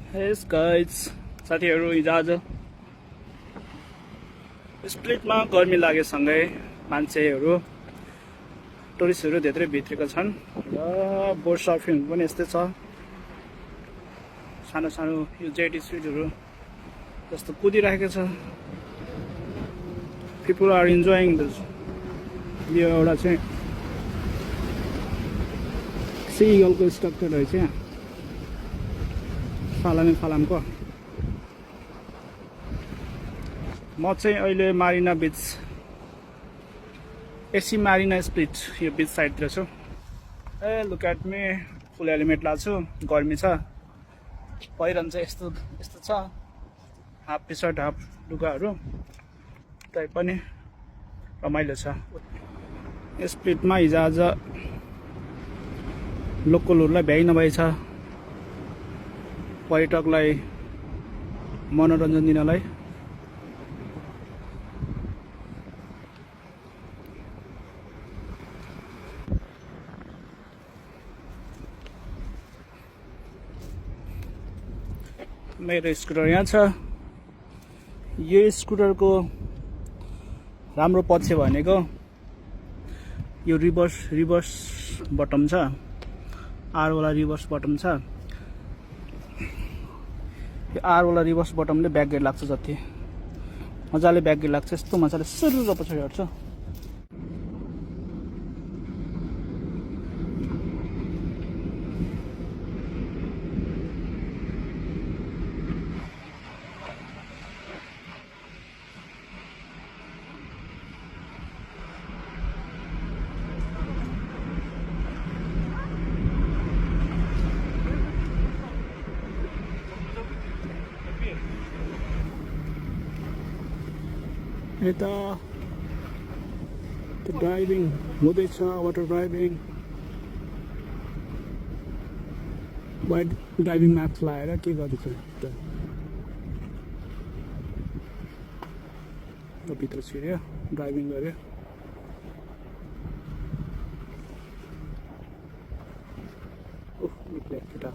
Yes guys, साथीहरु हिजो आज स्प्लिटमा गर्मी लागेसँगै मान्छेहरु टुरिस्टहरु धेरै भित्रेका छन् र बोट सर्फिङ पनि यस्तै छ। सानो सानो यो जेटी स्पिडहरु जस्तो कुदिरहेको छ। People are enjoying this. यो एउटा चाहिँ सी इगलको स्ट्रक्चर रहेछ यहाँ फालामको। म चाहिँ अहिले मारिना बीच एसी मारिना स्प्लिट यो बीच साइडतिर छु। Look at me, full helmet लाएको छु, गर्मी छ। पहिरन चाहिँ यस्तो छ, हाफ टी सर्ट हाफ लुगाहरू, तै पनि रमाइलो छ। स्प्लिटमा हिजो आज लोकलहरूलाई भ्याइ नभइ छ, पर्यटकलाई मनोरञ्जन दिनलाई। मेरो स्कुटर यहाँ छ। यो स्कुटरको राम्रो पक्ष भनेको यो रिभर्स बटम छ, आर वाला रिभर्स बटम छ। यो आर वाला रिभर्स बटमले ब्याक गेट लाग्छ, जति मजाले ब्याक गेट लाग्छ यस्तो मजाले सुरु पछाडि हट्छ। यता ड्राइभिङ हुँदैछ, वाटर ड्राइभिङ। ड्राइभिङ म्याप्स लगाएर के गर्दैछ त भित्र छिर्यो, ड्राइभिङ गर्यो। ओह निक्ल्यो केटा।